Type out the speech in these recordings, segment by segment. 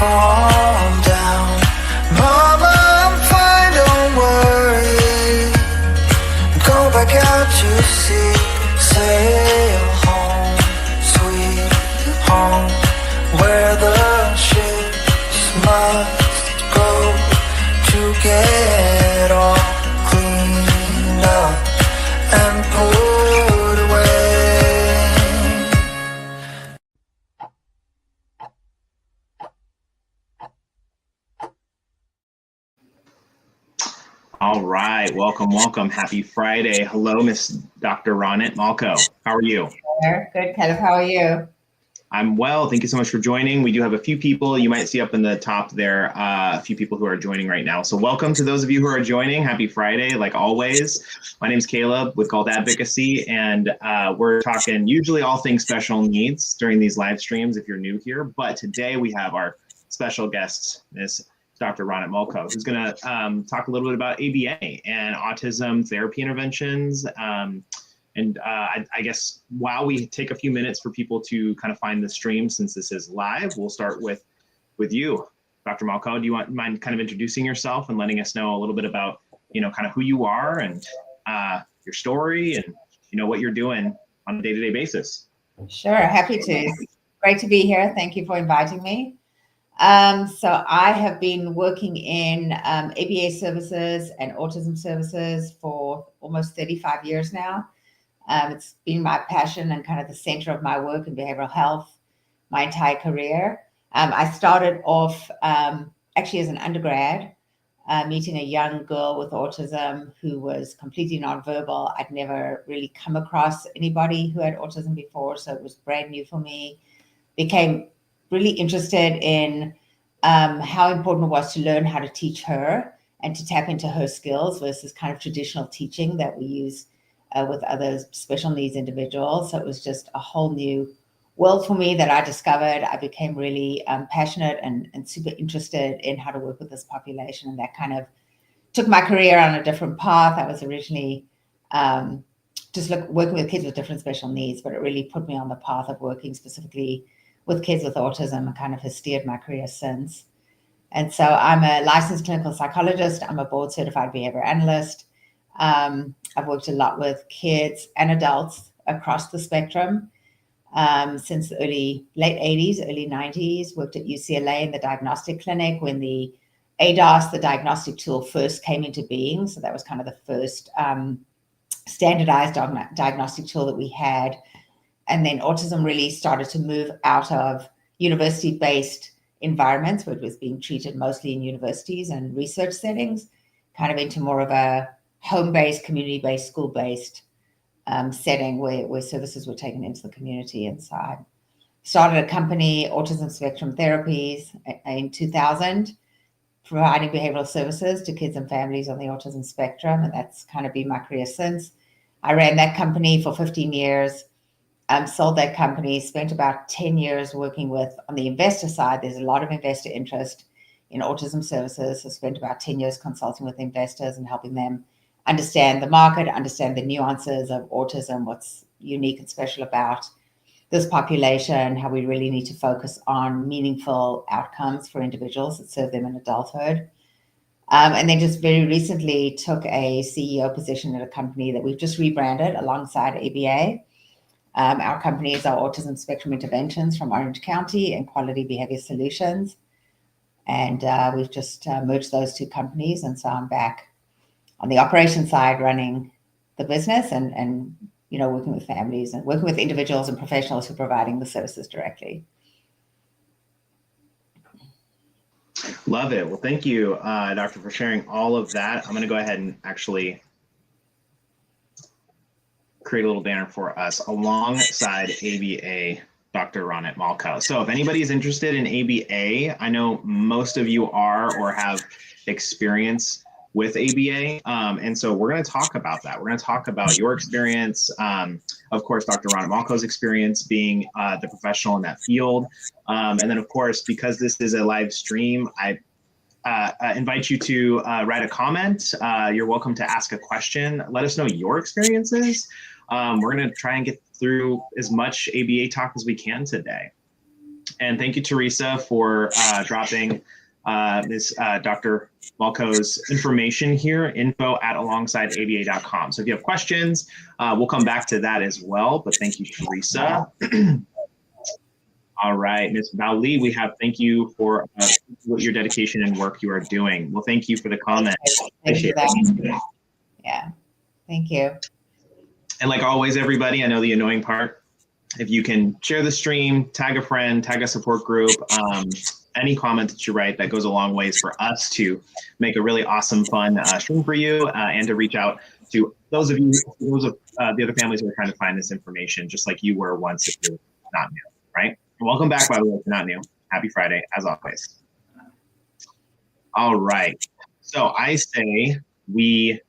calm down. Mama, I'm fine, don't worry. Go back out to sea, sail home, sweet home, where the ships must go to get all cleaned up and put away. All right, welcome. Happy Friday. Hello, Miss Dr. Ronit, Molko. How are you? Good, Kenneth. How are you? I'm well. Thank you so much for joining. We do have a few people you might see up in the top there, a few people who are joining right now. So welcome to those of you who are joining. Happy Friday, like always. My name is Caleb with Called Advocacy, and we're talking usually all things special needs during these live streams if you're new here. But today we have our special guest, Miss Dr. Ronit Molko, who's going to talk a little bit about ABA and autism therapy interventions. I guess while we take a few minutes for people to kind of find the stream, since this is live, we'll start with you, Dr. Molko. Do you mind kind of introducing yourself and letting us know a little bit about, kind of who you are and your story and, what you're doing on a day-to-day basis? Sure, happy to. Great to be here. Thank you for inviting me. So I have been working in ABA services and autism services for almost 35 years now. It's been my passion and kind of the center of my work in behavioral health my entire career. I started off actually as an undergrad, meeting a young girl with autism who was completely nonverbal. I'd never really come across anybody who had autism before, so it was brand new for me. Became really interested in how important it was to learn how to teach her and to tap into her skills versus kind of traditional teaching that we use with other special needs individuals. So it was just a whole new world for me that I discovered. I became really passionate and super interested in how to work with this population. And that kind of took my career on a different path. I was originally just working with kids with different special needs, but it really put me on the path of working specifically with kids with autism and kind of has steered my career since. And so I'm a licensed clinical psychologist. I'm a board certified behavior analyst. I've worked a lot with kids and adults across the spectrum since the late 80s, early 90s. Worked at UCLA in the diagnostic clinic when the ADOS, the diagnostic tool, first came into being. So that was kind of the first standardized diagnostic tool that we had. And then autism really started to move out of university-based environments where it was being treated mostly in universities and research settings, kind of into more of a home-based, community-based, school-based setting where services were taken into the community. And so I started a company, Autism Spectrum Therapies, in 2000, providing behavioral services to kids and families on the autism spectrum. And that's kind of been my career since. I ran that company for 15 years. Sold that company, spent about 10 years working with, on the investor side, there's a lot of investor interest in autism services. So spent about 10 years consulting with investors and helping them understand the market, understand the nuances of autism, what's unique and special about this population, how we really need to focus on meaningful outcomes for individuals that serve them in adulthood. And then just very recently took a CEO position at a company that we've just rebranded alongside ABA. Our companies are Autism Spectrum Interventions from Orange County and Quality Behavior Solutions. And we've just merged those two companies. And so I'm back on the operation side running the business and working with families and working with individuals and professionals who are providing the services directly. Love it. Well, thank you, Doctor, for sharing all of that. I'm going to go ahead and actually create a little banner for us alongside ABA, Dr. Ronit Molko. So if anybody is interested in ABA, I know most of you are or have experience with ABA. And so we're going to talk about that. We're going to talk about your experience. Of course, Dr. Ronit Molko's experience being the professional in that field. And then, of course, because this is a live stream, I invite you to write a comment. You're welcome to ask a question. Let us know your experiences. We're going to try and get through as much ABA talk as we can today. And thank you, Teresa, for dropping Dr. Molko's information here, info@alongsideaba.com. So if you have questions, we'll come back to that as well. But thank you, Teresa. All right, Ms. Bauli, we have thank you for your dedication and work you are doing. Well, thank you for the comment. Appreciate it. Yeah, thank you. And like always, everybody, I know the annoying part. If you can share the stream, tag a friend, tag a support group, any comment that you write, that goes a long ways for us to make a really awesome, fun stream for you, and to reach out to those of the other families who are trying to find this information, just like you were once if you're not new, right? Welcome back, by the way, if you're not new. Happy Friday, as always. All right, so I say we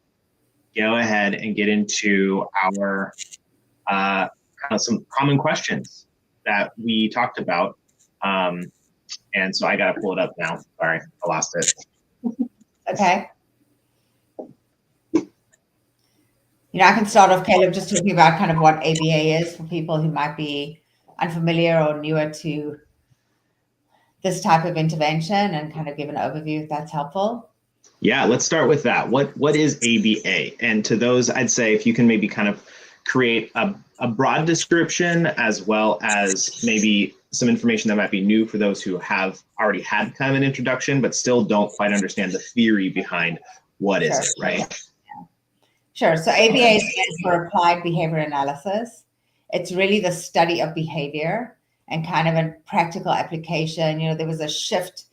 go ahead and get into our some common questions that we talked about. And so I got to pull it up now. Sorry, I lost it. Okay. I can start off, Caleb, just talking about kind of what ABA is for people who might be unfamiliar or newer to this type of intervention, and kind of give an overview if that's helpful. Yeah, let's start with that. What is ABA? And to those, I'd say if you can maybe kind of create a broad description, as well as maybe some information that might be new for those who have already had kind of an introduction, but still don't quite understand the theory behind what is it, right? Yeah. Sure. So ABA stands for Applied Behavior Analysis. It's really the study of behavior and kind of a practical application. There was a shift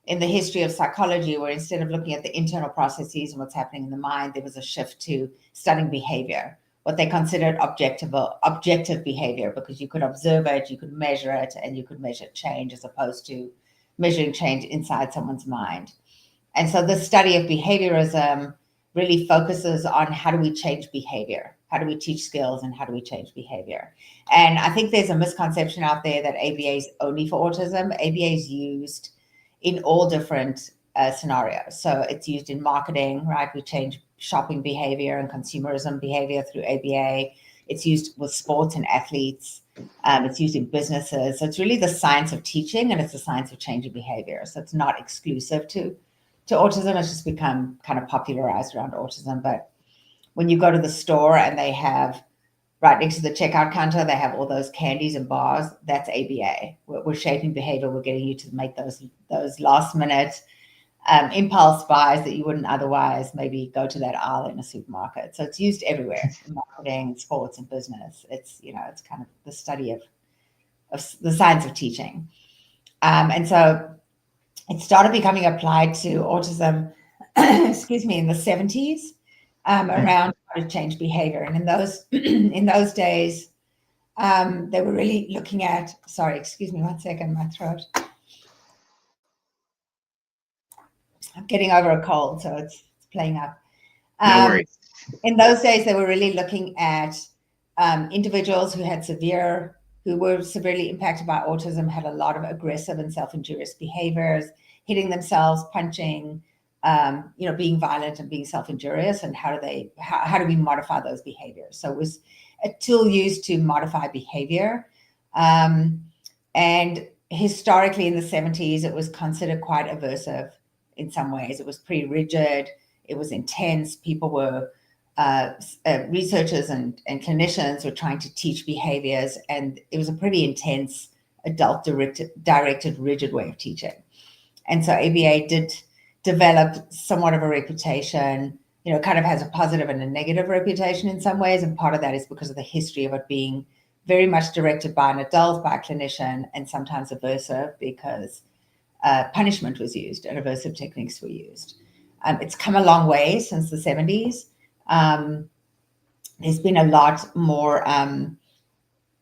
in the history of psychology where instead of looking at the internal processes and what's happening in the mind, there was a shift to studying behavior, what they considered objective behavior, because you could observe it, you could measure it, and you could measure change as opposed to measuring change inside someone's mind. And so the study of behaviorism really focuses on how do we change behavior? How do we teach skills, and how do we change behavior? And I think there's a misconception out there that ABA is only for autism. ABA is used in all different scenarios. So it's used in marketing, right? We change shopping behavior and consumerism behavior through ABA. It's used with sports and athletes. It's used in businesses. So it's really the science of teaching, and it's the science of changing behavior. So it's not exclusive to autism. It's just become kind of popularized around autism. But when you go to the store and they have right next to the checkout counter, they have all those candies and bars, that's ABA. We're shaping behavior. We're getting you to make those last minute impulse buys that you wouldn't otherwise maybe go to that aisle in a supermarket. So it's used everywhere, in marketing, sports, and business. It's it's kind of the study of the science of teaching. And so it started becoming applied to autism, excuse me, in the 70s, around how to change behavior. And in those days, they were really looking at, sorry, excuse me, 1 second, my throat. I'm getting over a cold, so it's playing up. No worries. In those days, they were really looking at individuals who were severely impacted by autism, had a lot of aggressive and self-injurious behaviors, hitting themselves, punching, being violent and being self-injurious, and how do we modify those behaviors? So it was a tool used to modify behavior. And historically in the 70s, it was considered quite aversive in some ways. It was pretty rigid. It was intense. People were, researchers and clinicians were trying to teach behaviors, and it was a pretty intense, adult-directed, rigid way of teaching. And so ABA did develop somewhat of a reputation, kind of has a positive and a negative reputation in some ways. And part of that is because of the history of it being very much directed by an adult, by a clinician, and sometimes aversive because punishment was used and aversive techniques were used. It's come a long way since the 70s. There's been a lot more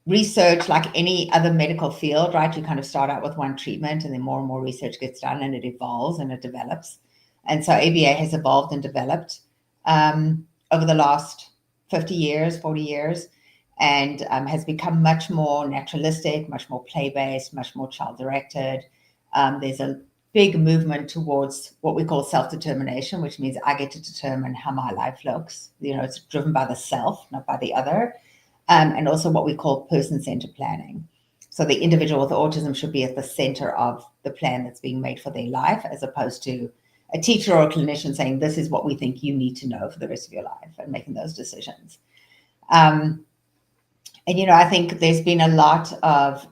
research, like any other medical field, right? You kind of start out with one treatment and then more and more research gets done and it evolves and it develops. And so ABA has evolved and developed over the last 50 years, 40 years, and has become much more naturalistic, much more play-based, much more child-directed. There's a big movement towards what we call self-determination, which means I get to determine how my life looks. It's driven by the self, not by the other. And also what we call person-centered planning. So the individual with autism should be at the center of the plan that's being made for their life, as opposed to a teacher or a clinician saying, this is what we think you need to know for the rest of your life, and making those decisions. And, I think there's been a lot of,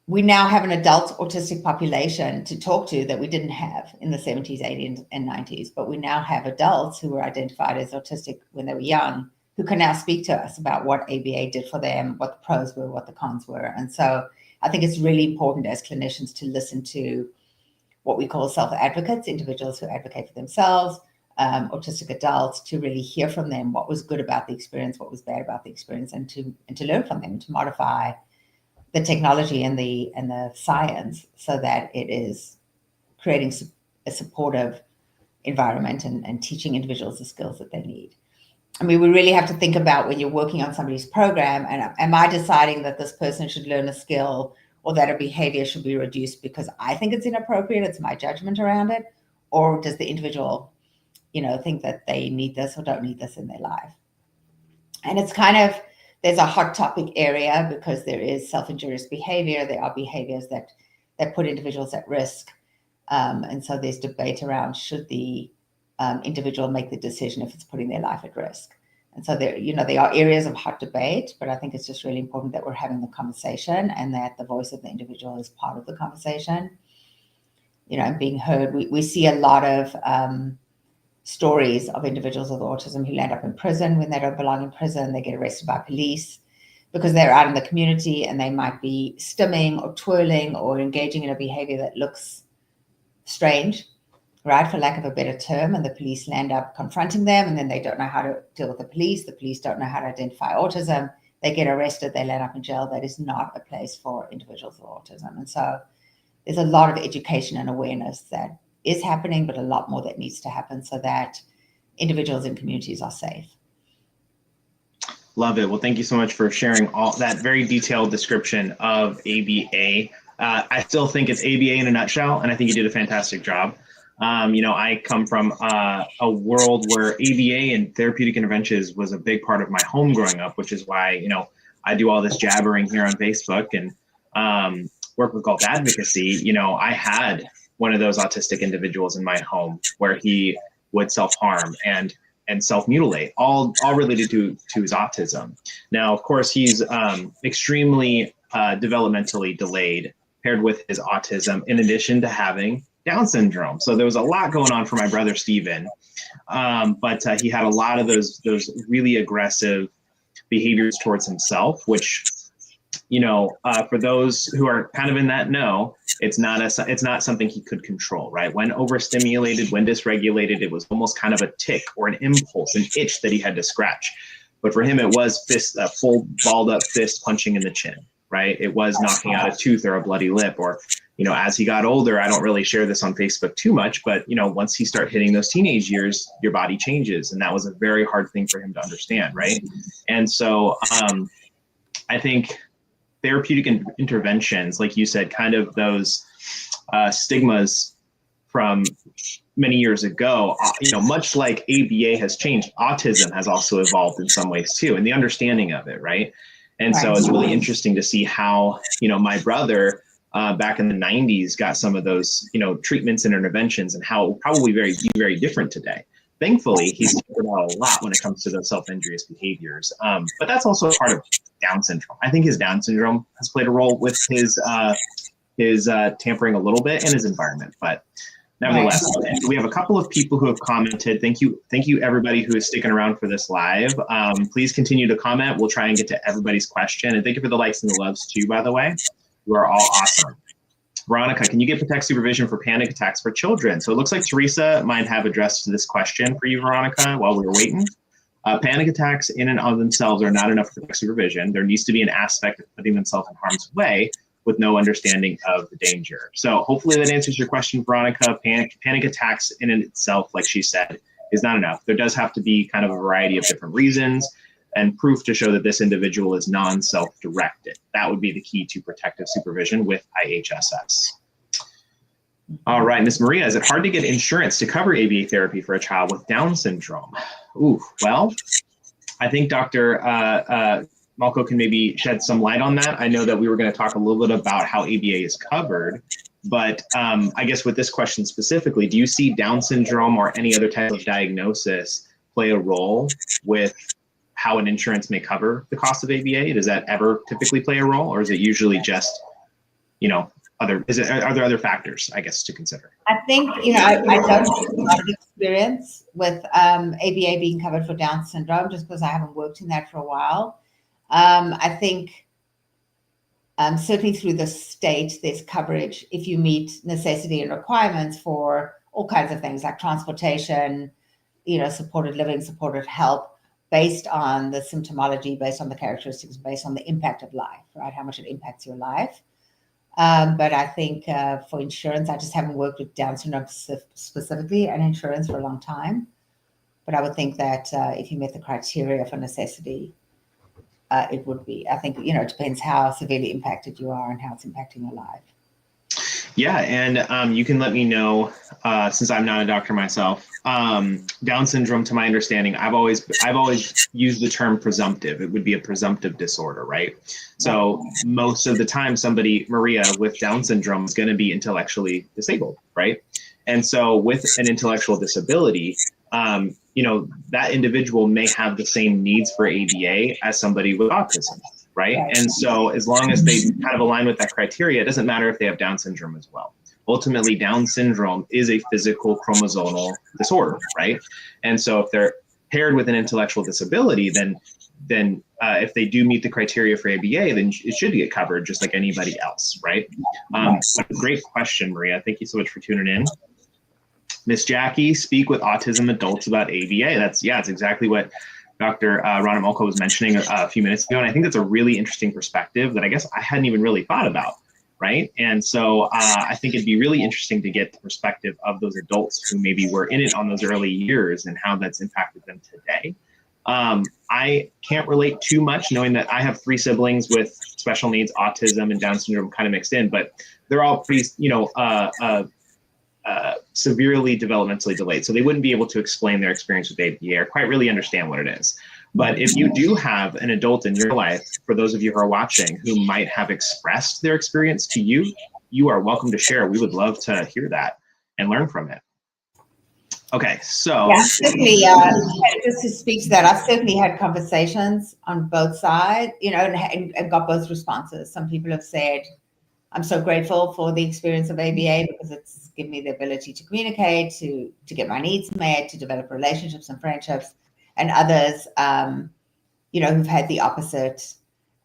we now have an adult autistic population to talk to that we didn't have in the 70s, 80s, and 90s. But we now have adults who were identified as autistic when they were young, who can now speak to us about what ABA did for them, what the pros were, what the cons were. And so I think it's really important as clinicians to listen to what we call self-advocates, individuals who advocate for themselves, autistic adults, to really hear from them what was good about the experience, what was bad about the experience, and to learn from them, to modify the technology and the science so that it is creating a supportive environment and teaching individuals the skills that they need. I mean, we really have to think about, when you're working on somebody's program, and am I deciding that this person should learn a skill or that a behavior should be reduced because I think it's inappropriate, it's my judgment around it, or does the individual, think that they need this or don't need this in their life? And it's kind of, there's a hot topic area because there is self-injurious behavior. There are behaviors that put individuals at risk. And so there's debate around, should the individual make the decision if it's putting their life at risk? And so there are areas of hot debate, but I think it's just really important that we're having the conversation and that the voice of the individual is part of the conversation, and being heard. We see a lot of stories of individuals with autism who land up in prison when they don't belong in prison. They get arrested by police because they're out in the community and they might be stimming or twirling or engaging in a behavior that looks strange, right, for lack of a better term, and the police land up confronting them, and then they don't know how to deal with the police don't know how to identify autism, they get arrested, they land up in jail. That is not a place for individuals with autism. And so there's a lot of education and awareness that is happening, but a lot more that needs to happen so that individuals and communities are safe. Love it. Well, thank you so much for sharing all that very detailed description of ABA. I still think it's ABA in a nutshell, and I think you did a fantastic job. I come from a world where ABA and therapeutic interventions was a big part of my home growing up, which is why, I do all this jabbering here on Facebook and work with Galt Advocacy. I had one of those autistic individuals in my home where he would self-harm and self-mutilate, all related to his autism. Now, of course, he's extremely developmentally delayed paired with his autism, in addition to having Down syndrome. So there was a lot going on for my brother, Steven. But he had a lot of those really aggressive behaviors towards himself, which, for those who are kind of in that know, it's not something he could control, right? When overstimulated, when dysregulated, it was almost kind of a tick or an impulse, an itch that he had to scratch. But for him, it was a full balled up fist punching in the chin, right? It was knocking out a tooth or a bloody lip, or, as he got older, I don't really share this on Facebook too much, but, once he started hitting those teenage years, your body changes. And that was a very hard thing for him to understand, right? And so I think therapeutic interventions, like you said, kind of those stigmas from many years ago, much like ABA has changed, autism has also evolved in some ways too, and the understanding of it, right? And so it's really interesting to see how, my brother back in the 90s got some of those, treatments and interventions, and how it will probably be very different today. Thankfully, he's figured out a lot when it comes to those self-injurious behaviors. But that's also a part of Down syndrome. I think his Down syndrome has played a role with his tampering a little bit in his environment. But nevertheless, we have a couple of people who have commented. Thank you, everybody who is sticking around for this live. Please continue to comment. We'll try and get to everybody's question. And thank you for the likes and the loves too, by the way. You are all awesome. Veronica, can you get protect supervision for panic attacks for children? So it looks like Teresa might have addressed this question for you, Veronica, while we were waiting. Panic attacks in and of themselves are not enough for protect supervision. There needs to be an aspect of putting themselves in harm's way with no understanding of the danger. So hopefully that answers your question, Veronica. Panic attacks in and itself, like she said, is not enough. There does have to be kind of a variety of different reasons and proof to show that this individual is non-self-directed. That would be the key to protective supervision with IHSS. All right, Miss Maria, is it hard to get insurance to cover ABA therapy for a child with Down syndrome? Ooh, well, I think Dr. Molko can maybe shed some light on that. I know that we were going to talk a little bit about how ABA is covered, but I guess with this question specifically, do you see Down syndrome or any other type of diagnosis play a role with how an insurance may cover the cost of ABA? Does that ever typically play a role, or is it usually just, are there other factors, I guess, to consider? I think, I don't have a lot of experience with ABA being covered for Down syndrome, just because I haven't worked in that for a while. I think certainly through the state, there's coverage if you meet necessity and requirements for all kinds of things like transportation, supported living, supported help, based on the symptomology, based on the characteristics, based on the impact of life, right? How much it impacts your life. But I think for insurance, I just haven't worked with Down syndrome specifically and insurance for a long time. But I would think that if you met the criteria for necessity, it would be. I think, it depends how severely impacted you are and how it's impacting your life. Yeah, and you can let me know, since I'm not a doctor myself, Down syndrome, to my understanding, I've always used the term presumptive. It would be a presumptive disorder, right? So most of the time, somebody, Maria, with Down syndrome is going to be intellectually disabled, right? And so with an intellectual disability, that individual may have the same needs for ABA as somebody with autism, right? And so as long as they kind of align with that criteria, it doesn't matter if they have Down syndrome as well. Ultimately, Down syndrome is a physical chromosomal disorder, right? And so if they're paired with an intellectual disability, then if they do meet the criteria for ABA, then it should get covered just like anybody else, right? Great question, Maria. Thank you so much for tuning in. Miss Jackie, speak with autism adults about ABA. That's exactly what Dr. Ronit Molko was mentioning a few minutes ago. And I think that's a really interesting perspective that I guess I hadn't even really thought about, right? And so I think it'd be really interesting to get the perspective of those adults who maybe were in it on those early years and how that's impacted them today. I can't relate too much, knowing that I have 3 siblings with special needs, autism, and Down syndrome kind of mixed in, but they're all pretty, severely developmentally delayed. So they wouldn't be able to explain their experience with ABA or quite really understand what it is. But if you do have an adult in your life, for those of you who are watching, who might have expressed their experience to you, you are welcome to share. We would love to hear that and learn from it. Okay, so. Yeah, certainly, just to speak to that, I've certainly had conversations on both sides, and got both responses. Some people have said, I'm so grateful for the experience of ABA because it's given me the ability to communicate, to get my needs met, to develop relationships and friendships. And others, who've had the opposite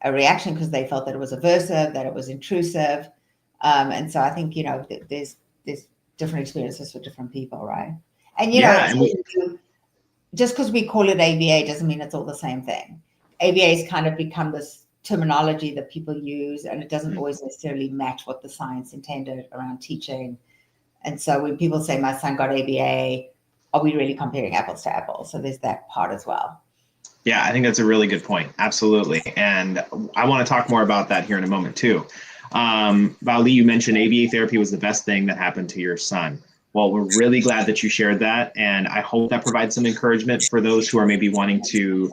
reaction because they felt that it was aversive, that it was intrusive. And so I think, there's different experiences for different people, right? And, just because we call it ABA doesn't mean it's all the same thing. ABA has kind of become this terminology that people use, and it doesn't always necessarily match what the science intended around teaching. And so when people say my son got ABA, are we really comparing apples to apples? So there's that part as well. Yeah, I think that's a really good point. Absolutely. And I want to talk more about that here in a moment too. Bali, you mentioned ABA therapy was the best thing that happened to your son. Well, we're really glad that you shared that. And I hope that provides some encouragement for those who are maybe wanting to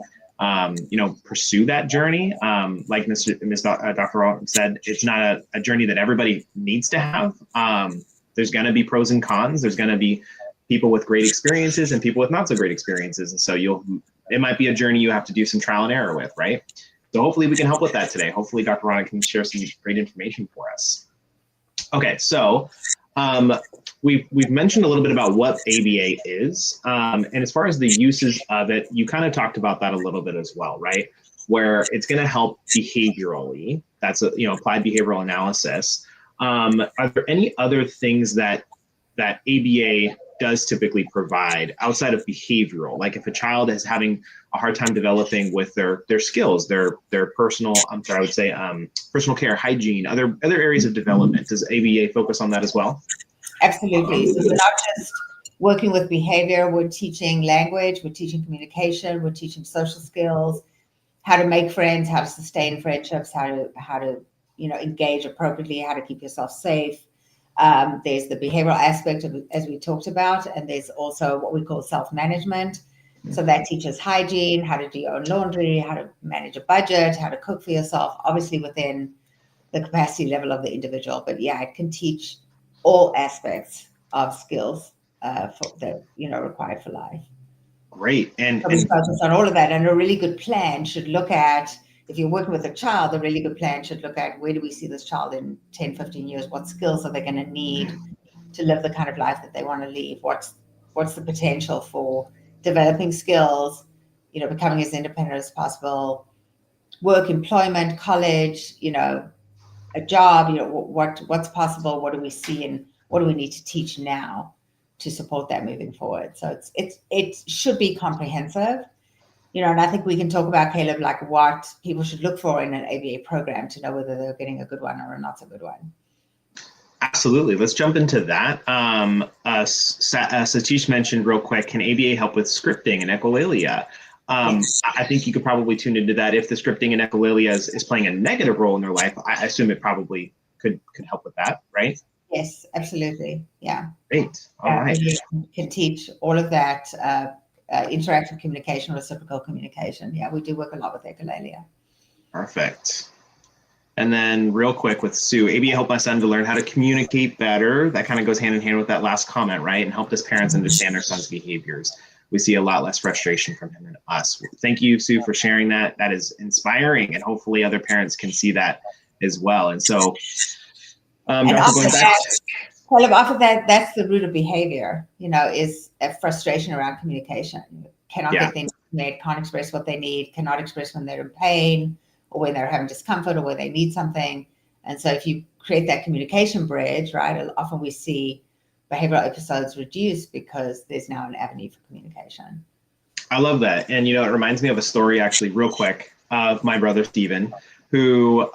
pursue that journey. Like Dr. Ronit said, it's not a journey that everybody needs to have. There's going to be pros and cons. There's going to be people with great experiences and people with not so great experiences. And so it might be a journey you have to do some trial and error with, right? So hopefully we can help with that today. Hopefully Dr. Ronit can share some great information for us. Okay, so we've mentioned a little bit about what ABA is. And as far as the uses of it, you kind of talked about that a little bit as well, right? Where it's going to help behaviorally. That's applied behavioral analysis. Are there any other things that ABA does typically provide outside of behavioral? Like if a child is having a hard time developing with their skills, their personal, personal care, hygiene, other areas of development, does ABA focus on that as well? Absolutely. So we're not just working with behavior, we're teaching language, we're teaching communication, we're teaching social skills, how to make friends, how to sustain friendships, how to engage appropriately, how to keep yourself safe. There's the behavioral aspect of it, as we talked about, and there's also what we call self-management. So that teaches hygiene, how to do your own laundry, how to manage a budget, how to cook for yourself, obviously within the capacity level of the individual. But yeah, it can teach all aspects of skills for that required for life. Great. So we focus on all of that, and a really good plan should look at, if you're working with a child, a really good plan should look at, where do we see this child in 10, 15 years? What skills are they going to need to live the kind of life that they want to live? What's the potential for developing skills, becoming as independent as possible, work, employment, college, a job, what's possible, what do we see, and what do we need to teach now to support that moving forward? So it should be comprehensive, and I think we can talk about, Caleb, like what people should look for in an ABA program to know whether they're getting a good one or not so good one. Absolutely. Let's jump into that. Satish mentioned real quick, can ABA help with scripting and echolalia? Yes. I think you could probably tune into that. If the scripting and echolalia is playing a negative role in their life, I assume it probably could help with that, right? Yes, absolutely. Yeah. Great. All right. You can teach all of that, interactive communication, reciprocal communication. Yeah, we do work a lot with echolalia. Perfect. And then real quick with Sue, ABA helped my son to learn how to communicate better. That kind of goes hand in hand with that last comment, right? And helped his parents understand their son's behaviors. We see a lot less frustration from him and us. Thank you, Sue, for sharing that. That is inspiring, and hopefully other parents can see that as well. And so, after that, that's the root of behavior, is a frustration around communication. Cannot get things made, can't express what they need, cannot express when they're in pain, or when they're having discomfort, or when they need something. And so if you create that communication bridge, right, often we see behavioral episodes reduce because there's now an avenue for communication. I love that. And, it reminds me of a story, actually, real quick, of my brother, Steven, who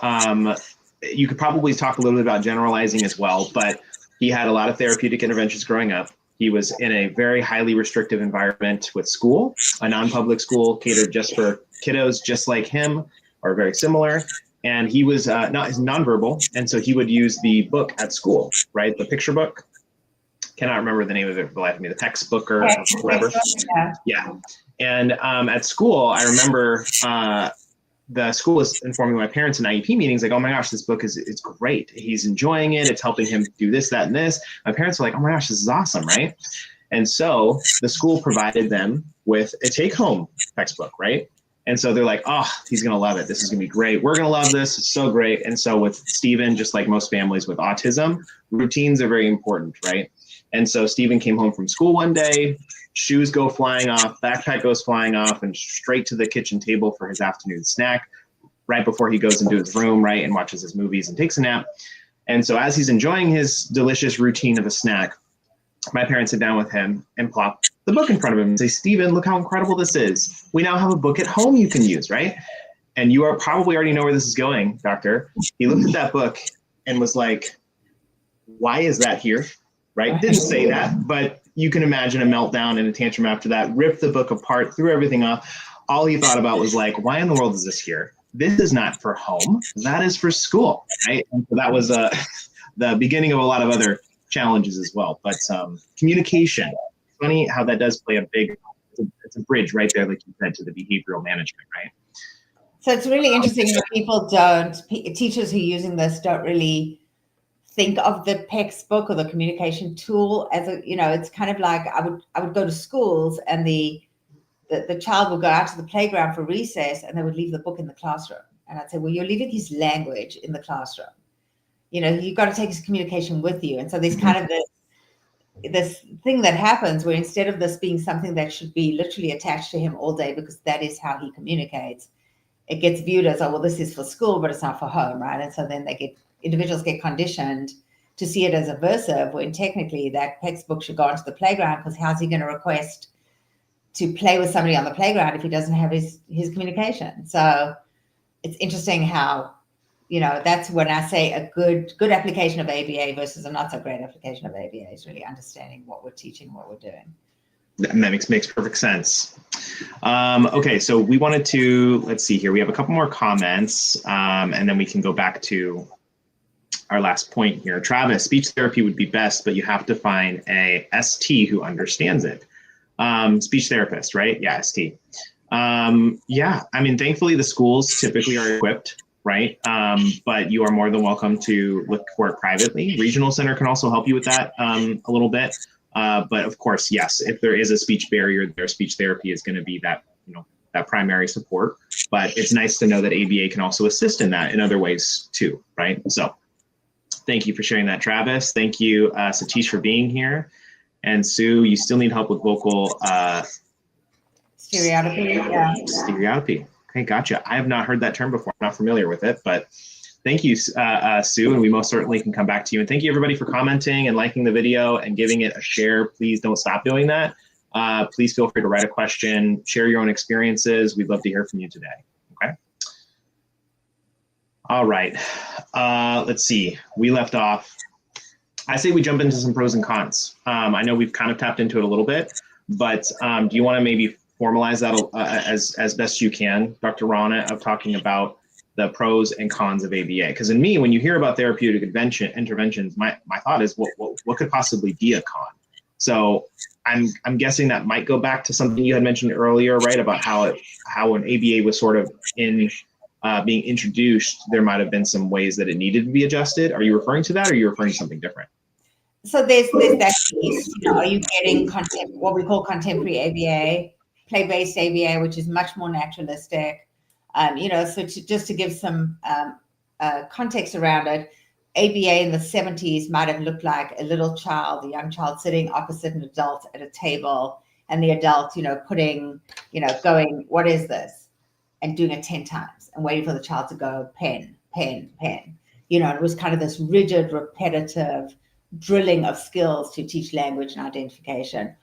you could probably talk a little bit about generalizing as well, but he had a lot of therapeutic interventions growing up. He was in a very highly restrictive environment with school, a non-public school catered just for kiddos just like him, or very similar. And he was nonverbal. And so he would use the book at school, right? The picture book. Cannot remember the name of it for the life of me, the textbook or whatever. Yeah. And at school, I remember the school was informing my parents in IEP meetings, like, oh my gosh, this book it's great. He's enjoying it. It's helping him do this, that, and this. My parents were like, oh my gosh, this is awesome, right? And so the school provided them with a take-home textbook, right? And so they're like, oh, he's going to love it. This is going to be great. We're going to love this. It's so great. And so with Steven, just like most families with autism, routines are very important, right? And so Steven came home from school one day, shoes go flying off, backpack goes flying off, and straight to the kitchen table for his afternoon snack right before he goes into his room, right, and watches his movies and takes a nap. And so as he's enjoying his delicious routine of a snack, my parents sit down with him and plop the book in front of him and say, Steven, look how incredible this is. We now have a book at home you can use, right? And you are probably already know where this is going, doctor. He looked at that book and was like, why is that here? Right? Didn't say that, but you can imagine a meltdown and a tantrum after that, ripped the book apart, threw everything off. All he thought about was like, why in the world is this here? This is not for home. That is for school, right? And so that was the beginning of a lot of other challenges as well. But communication, funny how that does play it's a bridge right there, like you said, to the behavioral management, right? So it's really interesting that teachers who are using this don't really think of the textbook or the communication tool as it's kind of like I would go to schools and the child would go out to the playground for recess and they would leave the book in the classroom. And I'd say, well, you're leaving his language in the classroom. You've got to take his communication with you. And so there's kind of this thing that happens where instead of this being something that should be literally attached to him all day because that is how he communicates, it gets viewed as, oh, well, this is for school, but it's not for home, right? And so then individuals get conditioned to see it as aversive when technically that textbook should go onto the playground, because how's he going to request to play with somebody on the playground if he doesn't have his communication? So it's interesting how, that's when I say a good application of ABA versus a not so great application of ABA is really understanding what we're teaching, what we're doing. And that makes perfect sense. Okay, so we wanted to, let's see here. We have a couple more comments, and then we can go back to our last point here. Travis, speech therapy would be best, but you have to find a ST who understands it. Speech therapist, right? Yeah, ST. Yeah, I mean, thankfully the schools typically are equipped, right? But you are more than welcome to look for it privately. Regional Center can also help you with that a little bit. But of course, yes, if there is a speech barrier, their speech therapy is going to be that, that primary support. But it's nice to know that ABA can also assist in that in other ways too, right? So thank you for sharing that, Travis. Thank you, Satish, for being here. And Sue, you still need help with vocal Stereotypy, yeah. Stereotypy. Okay, gotcha. I have not heard that term before. I'm not familiar with it, but thank you, Sue, and we most certainly can come back to you. And thank you, everybody, for commenting and liking the video and giving it a share. Please don't stop doing that. Please feel free to write a question, share your own experiences. We'd love to hear from you today. Okay. All right. Let's see. We left off. I say we jump into some pros and cons. I know we've kind of tapped into it a little bit, but do you want to maybe formalize that as best you can, Dr. Ronit, of talking about the pros and cons of ABA? Because in me, when you hear about therapeutic interventions, my thought is, what could possibly be a con? So I'm guessing that might go back to something you had mentioned earlier, right? About how an ABA was sort of being introduced, there might have been some ways that it needed to be adjusted. Are you referring to that, or are you referring to something different? So there's that piece. Are you getting what we call contemporary ABA, play-based ABA, which is much more naturalistic? So just to give some context around it, ABA in the 70s might have looked like a little child, a young child sitting opposite an adult at a table, and the adult, putting, going, what is this? And doing it 10 times and waiting for the child to go pen, pen, pen. It was kind of this rigid, repetitive drilling of skills to teach language and identification.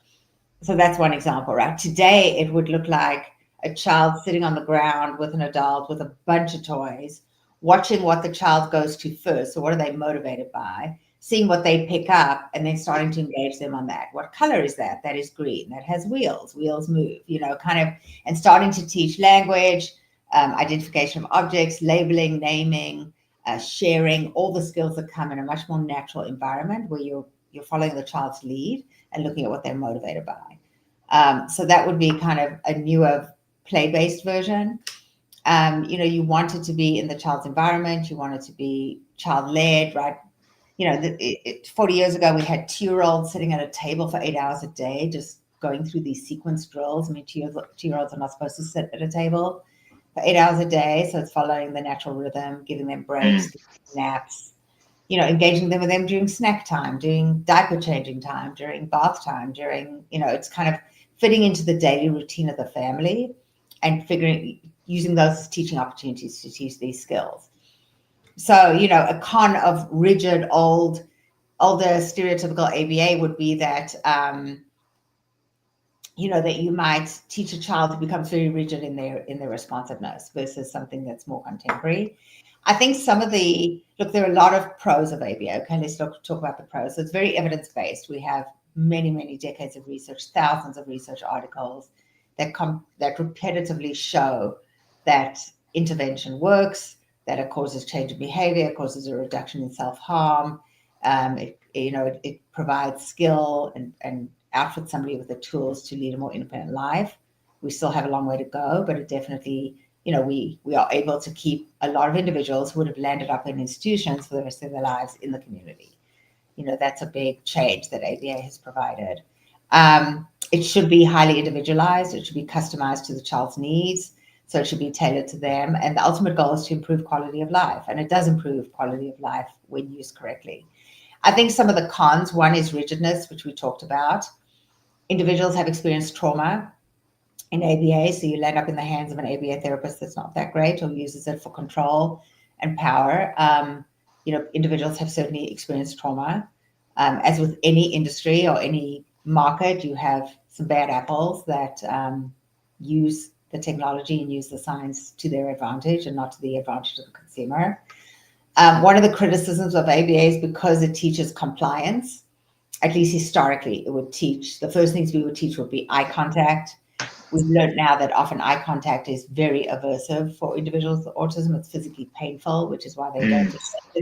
So that's one example, right? Today, it would look like a child sitting on the ground with an adult with a bunch of toys, watching what the child goes to first. So what are they motivated by? Seeing what they pick up and then starting to engage them on that. What color is that? That is green. That has wheels. Wheels move, and starting to teach language, identification of objects, labeling, naming, sharing, all the skills that come in a much more natural environment where you're following the child's lead and looking at what they're motivated by. So that would be kind of a newer play-based version. You want it to be in the child's environment. You want it to be child-led, right? 40 years ago, we had 2-year-olds sitting at a table for 8 hours a day, just going through these sequence drills. I mean, 2-year-olds are not supposed to sit at a table for 8 hours a day. So it's following the natural rhythm, giving them breaks, naps, engaging them with them during snack time, during diaper changing time, during bath time, it's kind of fitting into the daily routine of the family and using those as teaching opportunities to teach these skills. So, a con of rigid, older stereotypical ABA would be that, that you might teach a child who becomes very rigid in their responsiveness versus something that's more contemporary. I think there are a lot of pros of ABA. Okay, let's talk about the pros. So it's very evidence-based. We have many, many decades of research, thousands of research articles that repetitively show that intervention works, that it causes change in behavior, it causes a reduction in self-harm. It provides skill and outfits somebody with the tools to lead a more independent life. We still have a long way to go, but it definitely, we are able to keep a lot of individuals who would have landed up in institutions for the rest of their lives in the community. That's a big change that ABA has provided. It should be highly individualized. It should be customized to the child's needs. So it should be tailored to them. And the ultimate goal is to improve quality of life. And it does improve quality of life when used correctly. I think some of the cons, one is rigidness, which we talked about. Individuals have experienced trauma in ABA, so you land up in the hands of an ABA therapist that's not that great or uses it for control and power. Individuals have certainly experienced trauma. As with any industry or any market, you have some bad apples that use the technology and use the science to their advantage and not to the advantage of the consumer. One of the criticisms of ABA is because it teaches compliance, at least historically, the first things we would teach would be eye contact. We've learned now that often eye contact is very aversive for individuals with autism. It's physically painful, which is why they don't accept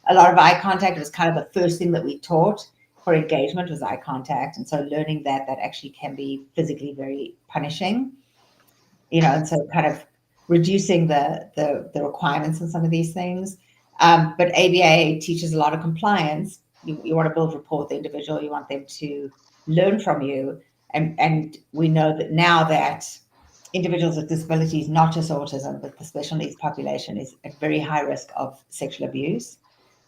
a lot of eye contact. It was kind of the first thing that we taught for engagement was eye contact. And so learning that actually can be physically very punishing, and so kind of reducing the requirements on some of these things. But ABA teaches a lot of compliance. You want to build rapport with the individual. You want them to learn from you. And we know that now that individuals with disabilities, not just autism, but the special needs population is at very high risk of sexual abuse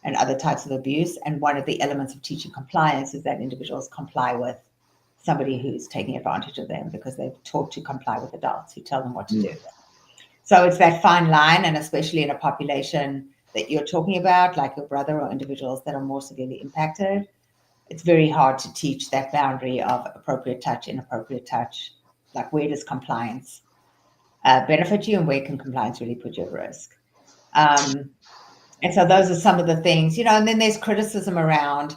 and other types of abuse. And one of the elements of teaching compliance is that individuals comply with somebody who's taking advantage of them because they've taught to comply with adults who tell them what to do. So it's that fine line, and especially in a population that you're talking about, like your brother or individuals that are more severely impacted, it's very hard to teach that boundary of appropriate touch, inappropriate touch. Like, where does compliance benefit you and where can compliance really put you at risk? And so those are some of the things, and then there's criticism around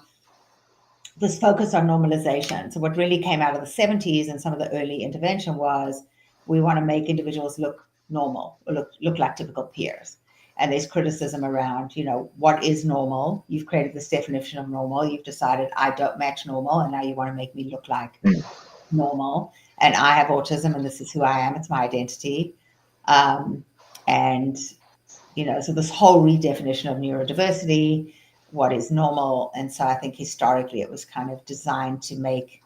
this focus on normalization. So what really came out of the 70s and some of the early intervention was we want to make individuals look normal or look like typical peers. And there's criticism around, what is normal? You've created this definition of normal. You've decided I don't match normal, and now you want to make me look like normal. And I have autism, and this is who I am. It's my identity. And, so this whole redefinition of neurodiversity, what is normal. And so I think historically it was kind of designed to make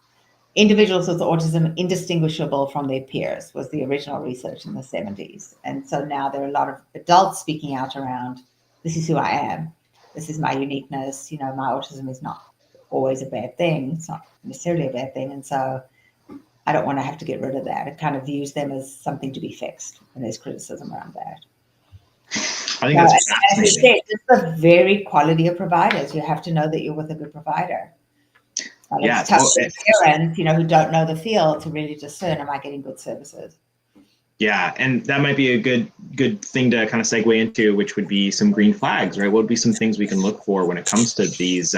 individuals with autism indistinguishable from their peers, was the original research in the 70s. And so now there are a lot of adults speaking out around, this is who I am. This is my uniqueness. My autism is not always a bad thing. It's not necessarily a bad thing. And so I don't want to have to get rid of that. It kind of views them as something to be fixed. And there's criticism around that. I think that's as I said, it's the very quality of providers. You have to know that you're with a good provider. Yeah, it's tough for parents, who don't know the field to really discern, am I getting good services? Yeah, and that might be a good thing to kind of segue into, which would be some green flags, right? What would be some things we can look for when it comes to these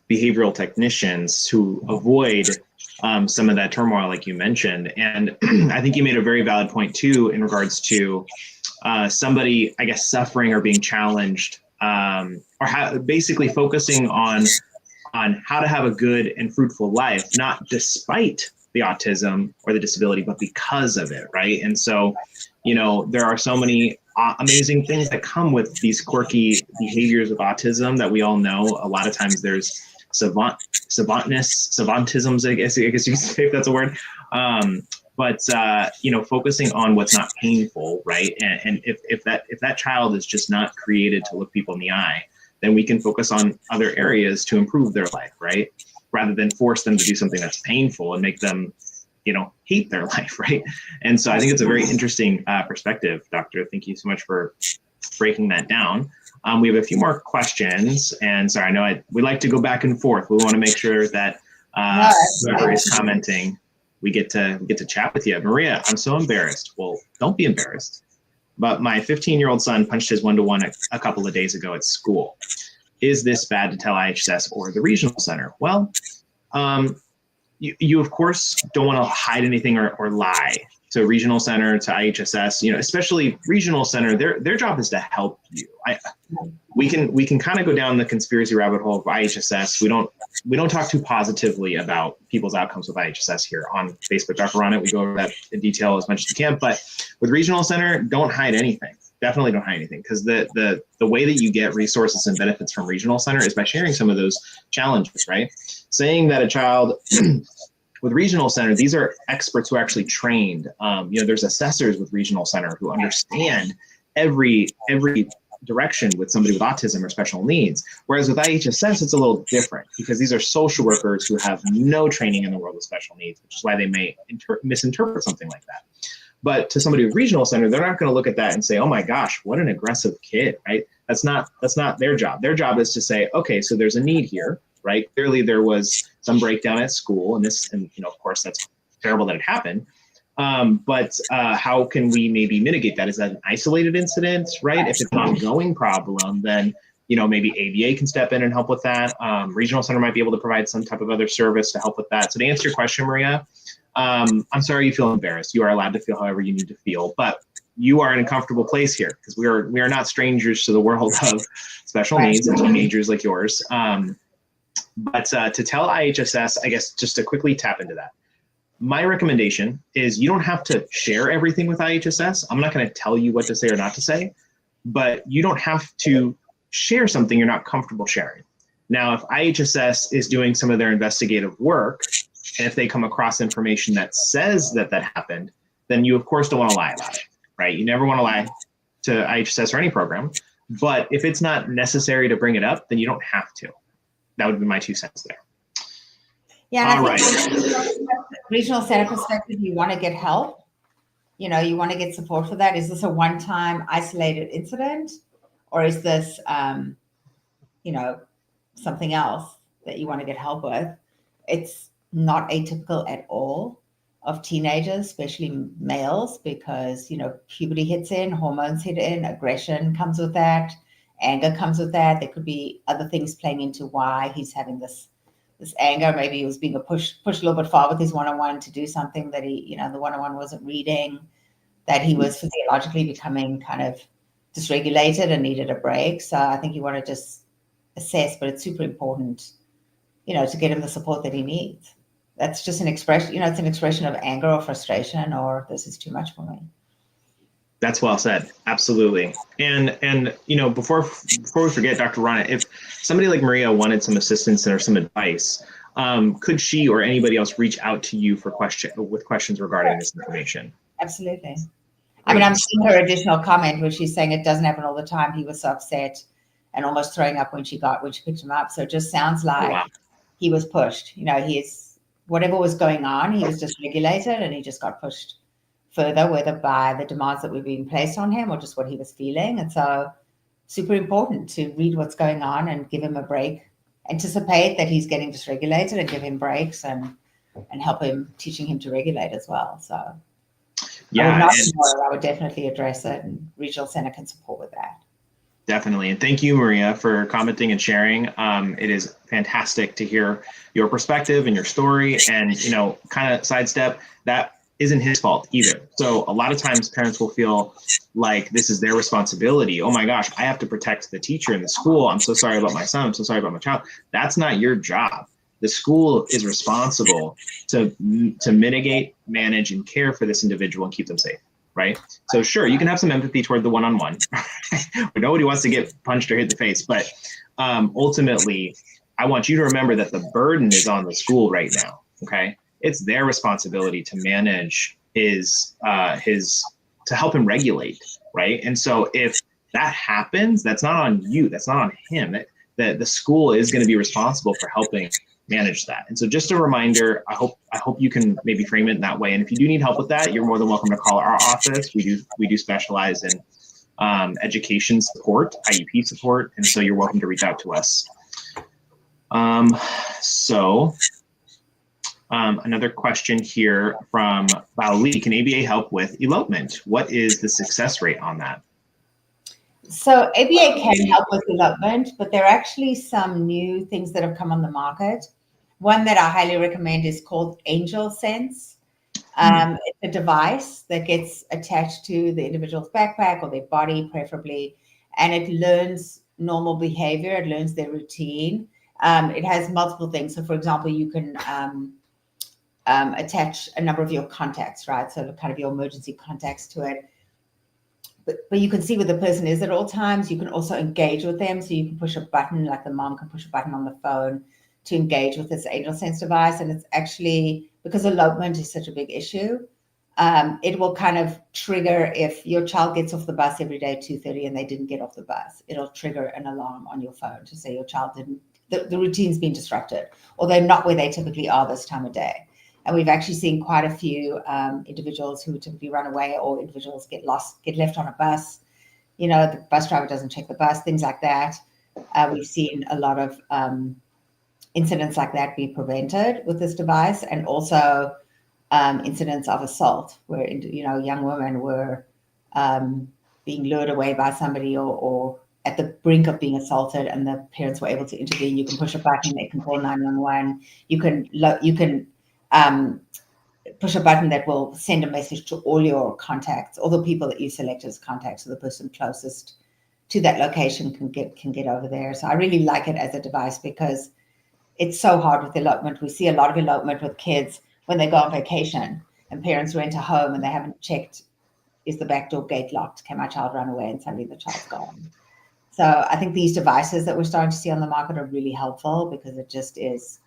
behavioral technicians to avoid some of that turmoil, like you mentioned? And I think you made a very valid point too, in regards to somebody, I guess, suffering or being challenged, or basically focusing on how to have a good and fruitful life, not despite the autism or the disability, but because of it, right? And so, there are so many amazing things that come with these quirky behaviors of autism that we all know. A lot of times there's savantisms, I guess you can say, if that's a word. But focusing on what's not painful, right? And if that child is just not created to look people in the eye, then we can focus on other areas to improve their life, right? Rather than force them to do something that's painful and make them, hate their life, right? And so I think it's a very interesting perspective, Doctor. Thank you so much for breaking that down. We have a few more questions, and sorry, I know we like to go back and forth. We want to make sure that whoever is commenting, we get to chat with you. Maria, I'm so embarrassed. Well, don't be embarrassed. But my 15-year-old son punched his one-to-one a couple of days ago at school. Is this bad to tell IHSS or the regional center? Well, you of course don't want to hide anything or lie to regional center, to IHSS, especially regional center. Their job is to help you. We can kind of go down the conspiracy rabbit hole of IHSS. We don't talk too positively about people's outcomes with IHSS here on Facebook. Dr. Ronit, we go over that in detail as much as you can. But with regional center, don't hide anything. Definitely don't hide anything, because the way that you get resources and benefits from regional center is by sharing some of those challenges, right? Saying that a child with regional center, these are experts who are actually trained. There's assessors with regional center who understand every direction with somebody with autism or special needs. Whereas with IHSS, it's a little different, because these are social workers who have no training in the world of special needs, which is why they may misinterpret something like that. But to somebody with regional center, they're not going to look at that and say, oh my gosh, what an aggressive kid, right? That's not their job. Their job is to say, okay, so there's a need here, right? Clearly there was some breakdown at school, and of course that's terrible that it happened. But how can we maybe mitigate that? Is that an isolated incident, right? If it's an ongoing problem, then maybe ABA can step in and help with that. Regional center might be able to provide some type of other service to help with that. So to answer your question, Maria, I'm sorry you feel embarrassed. You are allowed to feel however you need to feel, but you are in a comfortable place here, because we are not strangers to the world of special needs and teenagers like yours. But to tell IHSS, I guess just to quickly tap into that, my recommendation is you don't have to share everything with IHSS. I'm not going to tell you what to say or not to say, but you don't have to share something you're not comfortable sharing. Now, if IHSS is doing some of their investigative work, and if they come across information that says that that happened, then you, of course, don't want to lie about it, right? You never want to lie to IHSS or any program. But if it's not necessary to bring it up, then you don't have to. That would be my 2 cents there. Yeah, and All I think from regional center perspective, you want to get help. You know, you want to get support for that. Is this a one-time isolated incident, or is this, you know, something else that you want to get help with? It's not atypical at all of teenagers, especially males, because, you know, puberty hits in, hormones hit in, aggression comes with that, anger comes with that. There could be other things playing into why he's having this anger. Maybe he was being pushed a little bit far with his one-on-one to do something that he, you know, the one-on-one wasn't reading, that he was physiologically becoming kind of dysregulated and needed a break. So I think you want to just assess, but it's super important, you know, to get him the support that he needs. That's just an expression, you know, it's an expression of anger or frustration, or this is too much for me. That's well said. Absolutely. And you know, before we forget, Dr. Ronit, if somebody like Maria wanted some assistance or some advice, could she or anybody else reach out to you for questions regarding this information? Absolutely. I mean, I'm seeing her additional comment where she's saying it doesn't happen all the time. He was so upset and almost throwing up when she picked him up. So it just sounds like he was pushed. You know, whatever was going on, he was dysregulated and he just got pushed further, whether by the demands that were being placed on him or just what he was feeling. And so super important to read what's going on and give him a break, anticipate that he's getting dysregulated and give him breaks and help him, teaching him to regulate as well. So yeah, I would definitely address it, and regional center can support with that. Definitely. And thank you, Maria, for commenting and sharing. It is fantastic to hear your perspective and your story, and, you know, kind of sidestep that isn't his fault either. So a lot of times parents will feel like this is their responsibility. Oh my gosh, I have to protect the teacher in the school. I'm so sorry about my son. I'm so sorry about my child. That's not your job. The school is responsible to mitigate, manage, and care for this individual and keep them safe, right? So sure, you can have some empathy toward the one-on-one. Nobody wants to get punched or hit the face, but ultimately, I want you to remember that the burden is on the school right now, okay? It's their responsibility to manage to help him regulate, right? And so if that happens, that's not on you, that's not on him. The school is going to be responsible for helping manage that. And so just a reminder, I hope you can maybe frame it in that way. And if you do need help with that, you're more than welcome to call our office. We do specialize in education support, IEP support, and so you're welcome to reach out to us. Another question here from Baoli. Can ABA help with elopement? What is the success rate on that? So ABA can help with elopement, but there are actually some new things that have come on the market. One that I highly recommend is called Angel Sense. It's a device that gets attached to the individual's backpack or their body, preferably, and it learns normal behavior. It learns their routine. It has multiple things. So, for example, you can attach a number of your contacts, right? So kind of your emergency contacts to it. But you can see where the person is at all times. You can also engage with them. So you can push a button, like the mom can push a button on the phone to engage with this Angel Sense device. And it's actually, because elopement is such a big issue, it will kind of trigger if your child gets off the bus every day at 2:30 and they didn't get off the bus. It'll trigger an alarm on your phone to say your child didn't, the routine's been disrupted, or they're not where they typically are this time of day. And we've actually seen quite a few individuals who typically run away, or individuals get lost, get left on a bus. You know, the bus driver doesn't check the bus, things like that. We've seen a lot of incidents like that be prevented with this device, and also incidents of assault where, you know, young women were being lured away by somebody or at the brink of being assaulted, and the parents were able to intervene. You can push a button, they can call 911. You can push a button that will send a message to all your contacts, all the people that you select as contacts, so the person closest to that location can get over there. So I really like it as a device because it's so hard with elopement. We see a lot of elopement with kids when they go on vacation and parents rent a home and they haven't checked, is the back door gate locked? Can my child run away? And suddenly the child's gone. So I think these devices that we're starting to see on the market are really helpful because it just is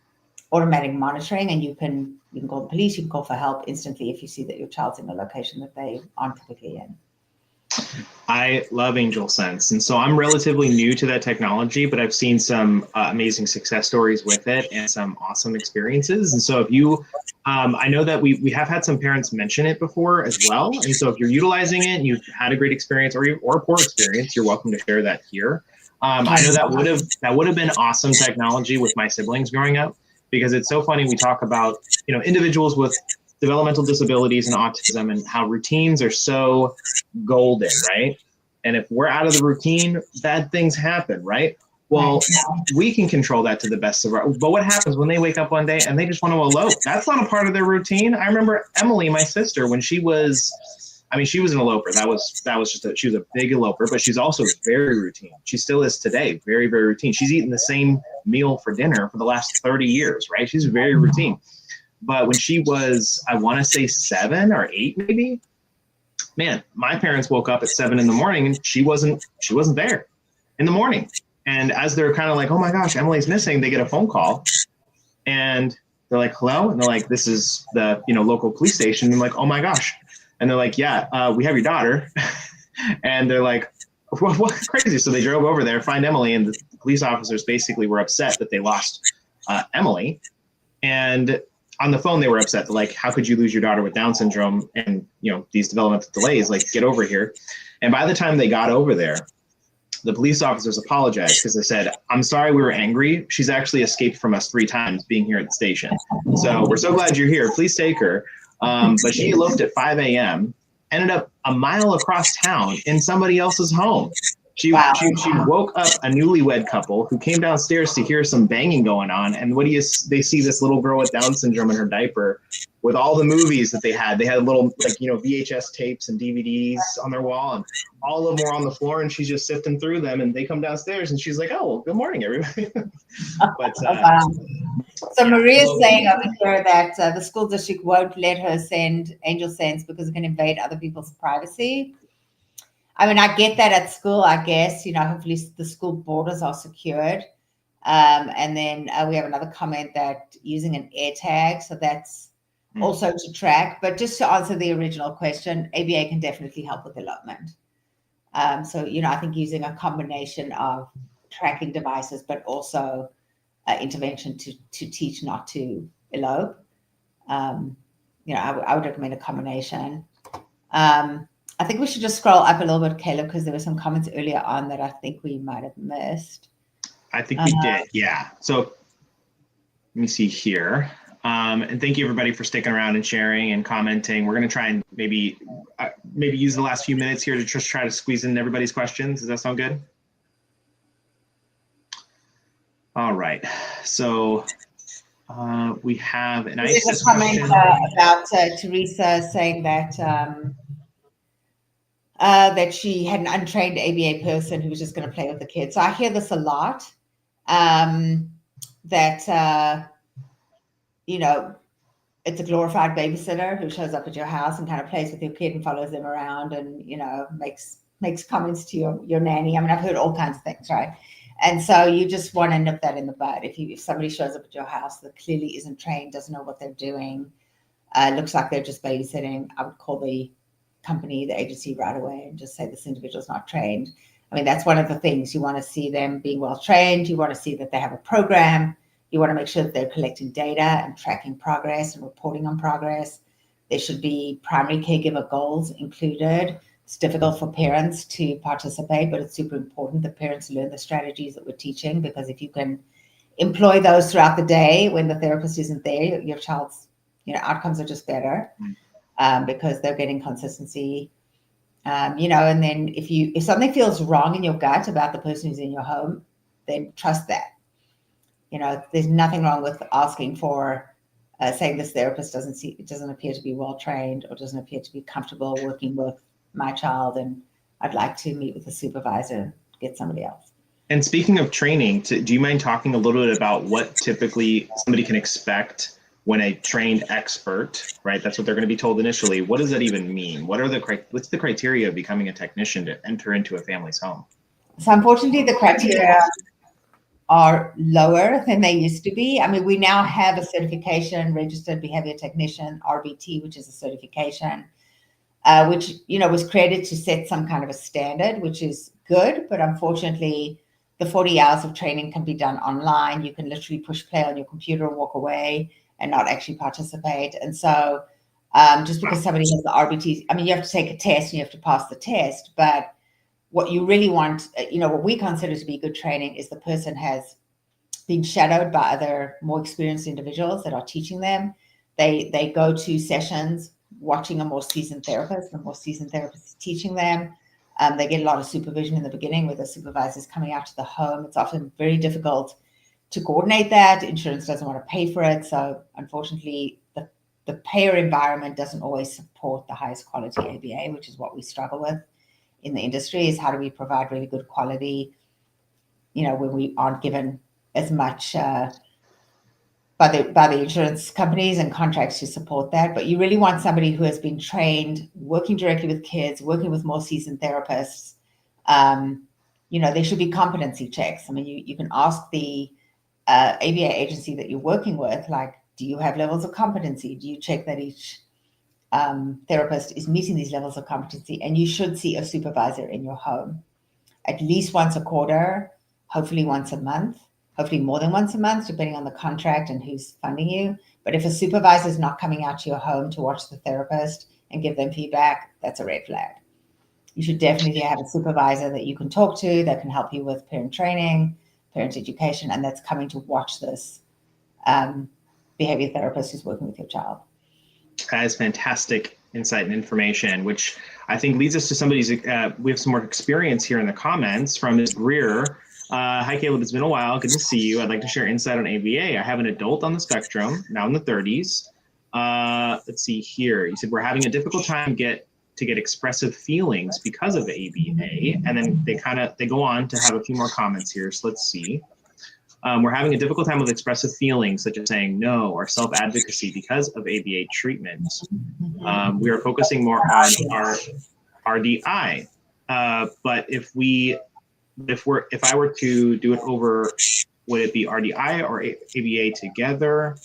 automatic monitoring, and you can call the police, you can call for help instantly if you see that your child's in a location that they aren't typically in. I love Angel Sense. And so I'm relatively new to that technology, but I've seen some amazing success stories with it and some awesome experiences. And so if you, I know that we have had some parents mention it before as well. And so if you're utilizing it and you've had a great experience or a poor experience, you're welcome to share that here. I know that would have been awesome technology with my siblings growing up, because it's so funny. We talk about, individuals with developmental disabilities and autism and how routines are so golden, right? And if we're out of the routine, bad things happen, right? Well, we can control that to the best of our, but what happens when they wake up one day and they just want to elope? That's not a part of their routine. I remember Emily, my sister, when she was an eloper. That was just she was a big eloper, but she's also very routine. She still is today, very, very routine. She's eaten the same meal for dinner for the last 30 years, right? She's very routine. But when she was, I want to say 7 or 8, maybe, man, my parents woke up at 7 in the morning and she wasn't there in the morning. And as they're kind of like, oh my gosh, Emily's missing, they get a phone call and they're like, hello? And they're like, this is the, local police station. And I'm like, oh my gosh. And they're like, yeah, we have your daughter. And they're like, what crazy. So they drove over there, find Emily, and the police officers basically were upset that they lost Emily. And on the phone, they were upset. They're like, how could you lose your daughter with Down syndrome and, these developmental delays? Like, get over here. And by the time they got over there, the police officers apologized because they said, I'm sorry, we were angry. She's actually escaped from us 3 times being here at the station. So we're so glad you're here. Please take her. But she eloped at 5 a.m., ended up a mile across town in somebody else's home. She woke up a newlywed couple who came downstairs to hear some banging going on. And they see this little girl with Down syndrome in her diaper with all the movies that they had. They had little, VHS tapes and DVDs on their wall, and all of them were on the floor, and she's just sifting through them. And they come downstairs and she's like, oh, well, good morning, everybody. But so Maria's saying over here that the school district won't let her send Angel Sense because it can invade other people's privacy. I mean, I get that at school, I guess, hopefully the school borders are secured. And then we have another comment that using an AirTag, so that's also to track. But just to answer the original question, ABA can definitely help with elopement. So, I think using a combination of tracking devices, but also intervention to teach not to elope. I would recommend a combination. I think we should just scroll up a little bit, Caleb, because there were some comments earlier on that I think we might have missed. I think we did, yeah. So let me see here. And thank you, everybody, for sticking around and sharing and commenting. We're going to try and maybe use the last few minutes here to just try to squeeze in everybody's questions. Does that sound good? All right. So we have an There's a comment about Teresa saying that that she had an untrained ABA person who was just going to play with the kids. So I hear this a lot, that, it's a glorified babysitter who shows up at your house and kind of plays with your kid and follows them around and, makes comments to your nanny. I mean, I've heard all kinds of things, right? And so you just want to nip that in the bud. If somebody shows up at your house that clearly isn't trained, doesn't know what they're doing, looks like they're just babysitting, I would call the company, the agency right away and just say this individual's not trained. I mean, that's one of the things. You want to see them being well trained. You want to see that they have a program. You want to make sure that they're collecting data and tracking progress and reporting on progress. There should be primary caregiver goals included. It's difficult for parents to participate, but it's super important that parents learn the strategies that we're teaching, because if you can employ those throughout the day when the therapist isn't there, your child's outcomes are just better. Because they're getting consistency, and then if something feels wrong in your gut about the person who's in your home, then trust that. There's nothing wrong with asking for, saying this therapist doesn't appear to be well trained or doesn't appear to be comfortable working with my child, and I'd like to meet with a supervisor, get somebody else. And speaking of training, do you mind talking a little bit about what typically somebody can expect when a trained expert, right? That's what they're going to be told initially. What does that even mean? What's the criteria of becoming a technician to enter into a family's home? So unfortunately, the criteria are lower than they used to be. I mean, we now have a certification, registered behavior technician, RBT, which is a certification, which, was created to set some kind of a standard, which is good. But unfortunately, the 40 hours of training can be done online. You can literally push play on your computer and walk away and not actually participate. And so just because somebody has the RBT, I mean, you have to take a test and you have to pass the test, but what you really want, what we consider to be good training is the person has been shadowed by other more experienced individuals that are teaching them. They go to sessions watching a more seasoned therapist, and the more seasoned therapist is teaching them. They get a lot of supervision in the beginning with the supervisors coming out to the home. It's often very difficult to coordinate that. Insurance doesn't want to pay for it. So unfortunately, the payer environment doesn't always support the highest quality ABA, which is what we struggle with in the industry, is how do we provide really good quality, when we aren't given as much by the insurance companies and contracts to support that. But you really want somebody who has been trained, working directly with kids, working with more seasoned therapists. There should be competency checks. I mean, you can ask the ABA agency that you're working with, like, do you have levels of competency? Do you check that each therapist is meeting these levels of competency? And you should see a supervisor in your home at least once a quarter, hopefully once a month, hopefully more than once a month, depending on the contract and who's funding you. But if a supervisor is not coming out to your home to watch the therapist and give them feedback, that's a red flag. You should definitely have a supervisor that you can talk to, that can help you with parent training, parent education, and that's coming to watch this behavior therapist who's working with your child. That is fantastic insight and information, which I think leads us to somebody's, we have some more experience here in the comments from Ms. Greer. Hi, Caleb, it's been a while. Good to see you. I'd like to share insight on ABA. I have an adult on the spectrum, now in the 30s. Let's see here. You said we're having a difficult time to get expressive feelings because of ABA. And then they go on to have a few more comments here. So let's see. We're having a difficult time with expressive feelings, such as saying no or self-advocacy because of ABA treatment. We are focusing more on our RDI. But if I were to do it over, would it be RDI or ABA together?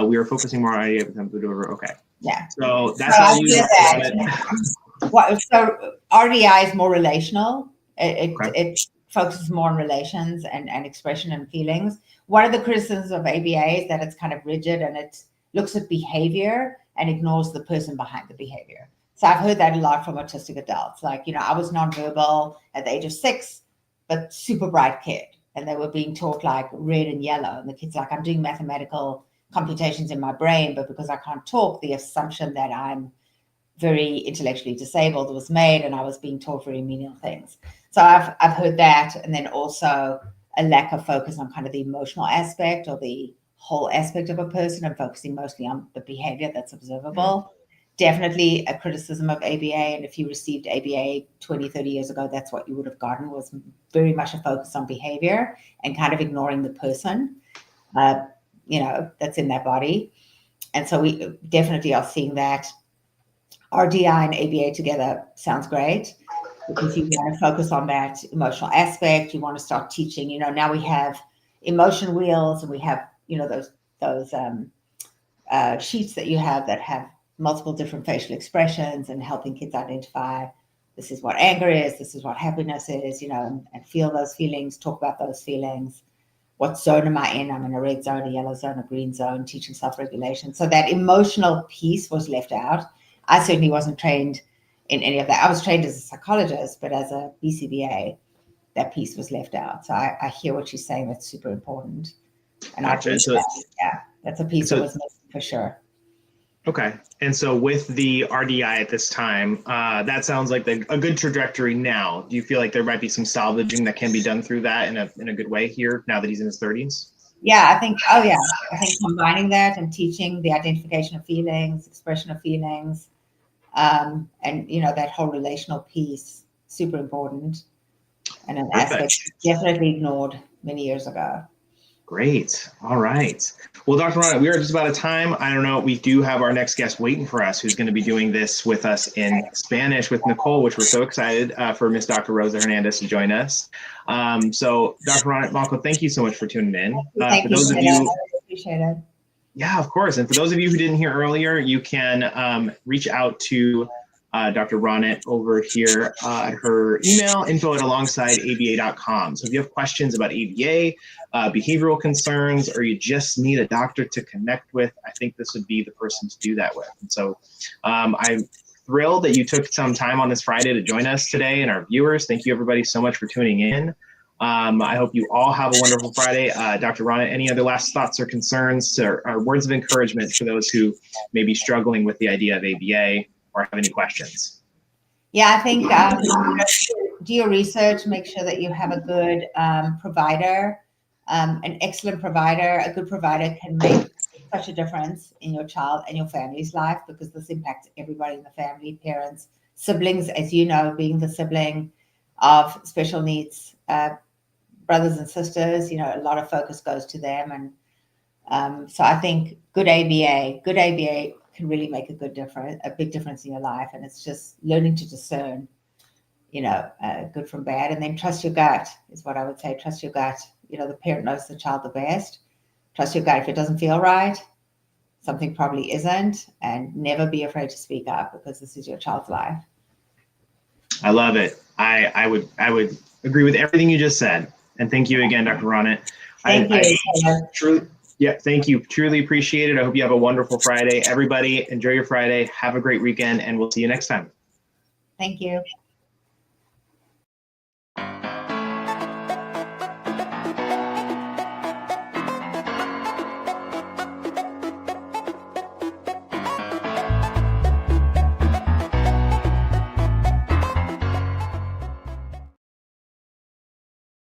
We are focusing more on RDI. Okay. Yeah. So that's how you that. So RDI is more relational. It focuses more on relations and expression and feelings. One of the criticisms of ABA is that it's kind of rigid and it looks at behavior and ignores the person behind the behavior. So I've heard that a lot from autistic adults. Like, I was nonverbal at the age of 6, but super bright kid. And they were being taught like red and yellow. And the kid's like, I'm doing mathematical computations in my brain, but because I can't talk, the assumption that I'm very intellectually disabled was made, and I was being taught very menial things. So I've heard that. And then also a lack of focus on kind of the emotional aspect or the whole aspect of a person, and focusing mostly on the behavior that's observable. Definitely a criticism of ABA. And if you received ABA 20, 30 years ago, that's what you would have gotten, was very much a focus on behavior and kind of ignoring the person, that's in that body. And so we definitely are seeing that. RDI and ABA together sounds great, because you want to focus on that emotional aspect. You want to start teaching, now we have emotion wheels, and we have, those sheets that you have that have multiple different facial expressions, and helping kids identify, this is what anger is, this is what happiness is, and feel those feelings, talk about those feelings. What zone am I in? I'm in a red zone, a yellow zone, a green zone, teaching self-regulation. So that emotional piece was left out. I certainly wasn't trained in any of that. I was trained as a psychologist, but as a BCBA, that piece was left out. So I hear what she's saying. That's super important. And gotcha. That's a piece that was missing for sure. Okay. And so with the RDI at this time, that sounds like a good trajectory now. Do you feel like there might be some salvaging that can be done through that in a good way here now that he's in his 30s? Yeah, I think combining that and teaching the identification of feelings, expression of feelings, and that whole relational piece, super important. and an Perfect. aspect definitely ignored many years ago. Great. All right. Well, Dr. Ronit, we are just about out of time. I don't know. We do have our next guest waiting for us, who's going to be doing this with us in Spanish with Nicole, which we're so excited for Miss Dr. Rosa Hernandez to join us. So, Dr. Ronit, Molko, thank you so much for tuning in. Thank For you, those of I you, appreciate it. yeah, of course. And for those of you who didn't hear earlier, you can reach out to Dr. Ronit over here at her email, info@alongside-aba.com. So if you have questions about ABA, behavioral concerns, or you just need a doctor to connect with, I think this would be the person to do that with. And so I'm thrilled that you took some time on this Friday to join us today, and our viewers. Thank you, everybody, so much for tuning in. I hope you all have a wonderful Friday. Dr. Ronit, any other last thoughts or concerns or words of encouragement for those who may be struggling with the idea of ABA or have any questions? Yeah, I think do your research, make sure that you have a good provider, an excellent provider. A good provider can make such a difference in your child and your family's life, because this impacts everybody in the family, parents, siblings, as you know, being the sibling of special needs brothers and sisters, you know, a lot of focus goes to them. And so I think good ABA can really make a big difference in your life. And it's just learning to discern, you know, good from bad. And then trust your gut is what I would say. Trust your gut. You know, the parent knows the child the best. Trust your gut. If it doesn't feel right, something probably isn't. And never be afraid to speak up, because this is your child's life. I love it. I would agree with everything you just said. And thank you again, Dr. Ronit. Thank you. Thank you. Truly appreciate it. I hope you have a wonderful Friday. Everybody, enjoy your Friday. Have a great weekend, and we'll see you next time. Thank you.